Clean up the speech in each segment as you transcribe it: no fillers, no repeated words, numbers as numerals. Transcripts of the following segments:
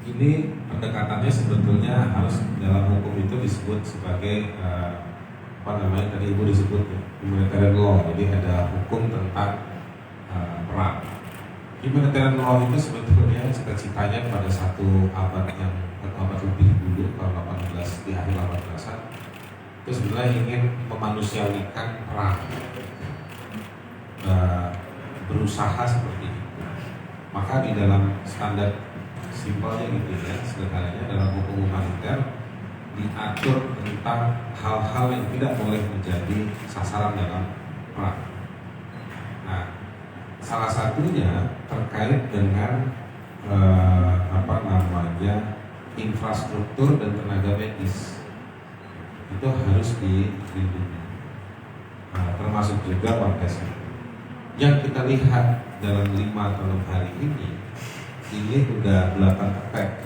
ini pendekatannya sebetulnya harus dalam hukum itu disebut sebagai tadi Ibu disebut humanitarian law. Jadi ada hukum tentang perang. Humanitarian law itu sebetulnya cita-citanya pada satu abad lebih dulu, tahun 18 di akhir 18-an, itu sebenarnya ingin memanusiawikan perang, berusaha seperti itu. Maka di dalam standar simpelnya gitu ya, sederhananya dalam hukum humaniter diatur tentang hal-hal yang tidak boleh menjadi sasaran dalam perang. Nah, salah satunya terkait dengan infrastruktur dan tenaga medis itu harus dilindungi, termasuk juga warga sipil. Yang kita lihat dalam 5 atau 6 hari ini udah 8 attack.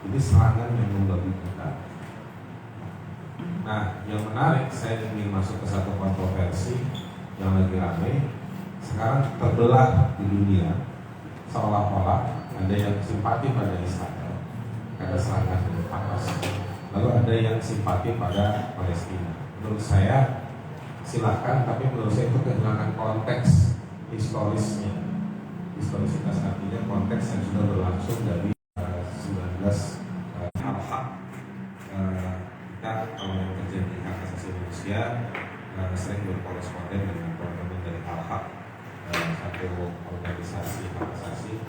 Ini serangan yang membabi buta. Nah, yang menarik, saya ingin masuk ke satu kontroversi yang lagi ramai. Sekarang terbelah di dunia, seolah-olah ada yang simpati pada Israel, ada serangan dari Hamas, lalu ada yang simpati pada Palestina. Menurut saya silakan, tapi menurut saya itu kehilangan konteks historisnya. Historisitas artinya konteks yang sudah berlangsung dari 19 Al-Haq. Kita kalau yang terjadi hak asasi manusia sering berkoresponden dengan teman-teman dari Al-Haq, satu organisasi hak asasi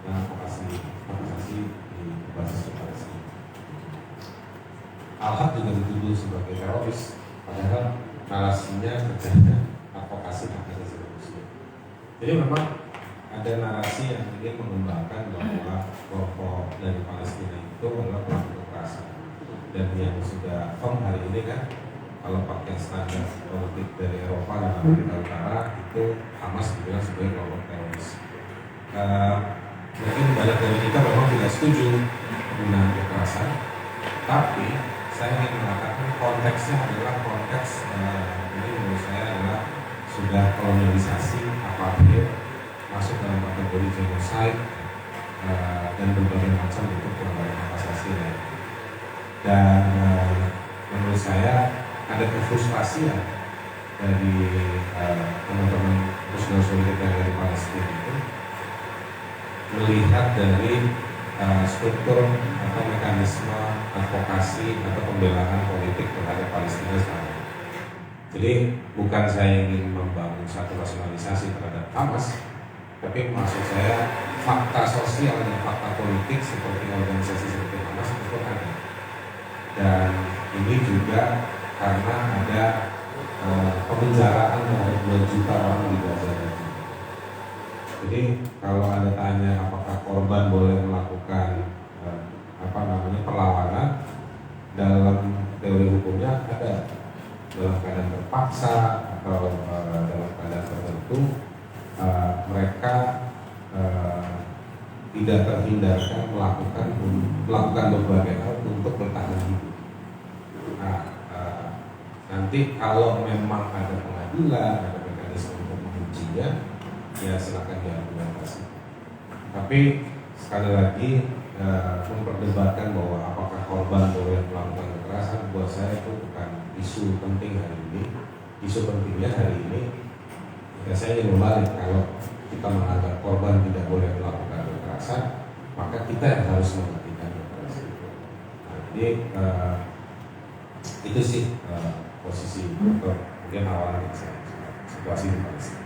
yang advokasi di basis Palestina. Al-Haq juga dituduh sebagai teroris, padahal narasinya kerjanya advokasi hak asasi manusia. Jadi memang ada narasi yang ingin mengembangkan bahwa kelompok dari Palestina itu adalah kelompok kekerasan. Dan yang sudah firm hari ini kan, kalau pakai standar politik dari Eropa dan Amerika Utara, itu Hamas dibilang sebagai kelompok teroris. Mungkin banyak dari kita memang tidak setuju penggunaan kekerasan, tapi saya ingin mengatakan konteksnya adalah konteks ini menurut saya adalah sudah kolonialisasi, apartheid, masuk dalam kategori genocide dan berbagai macam bentuk pelanggaran hak asasi lain. Dan menurut saya ada kefrustrasian dari teman-teman saudara-saudara kita dari Palestina itu melihat dari struktur atau mekanisme advokasi atau pembelaan politik terhadap Palestina sekarang. Jadi bukan saya ingin membangun satu rasionalisasi terhadap Hamas, tapi maksud saya fakta sosial dan fakta politik seperti organisasi seperti Hamas itu ada. Dan ini juga karena ada pemenjaraan terhadap 2 juta orang di Gaza. Jadi kalau ada tanya apakah korban boleh melakukan perlawanan, dalam teori hukumnya ada, dalam keadaan terpaksa atau dalam keadaan tertentu mereka tidak terhindarkan melakukan berbagai hal untuk bertahan hidup. Nah, nanti kalau memang ada pengadilan, ada mekanisme untuk mengujinya, ya silakan diargumentasi. Tapi sekali lagi memperdebatkan bahwa apakah korban boleh melakukan kekerasan, buat saya itu bukan isu penting hari ini. Isu pentingnya hari ini, ya saya ingin membalik, kalau kita menganggap korban tidak boleh melakukan kekerasan, maka kita yang harus menghentikan kekerasan itu. Nah, jadi itu sih posisi atau mungkin awalnya situasi di Palestina.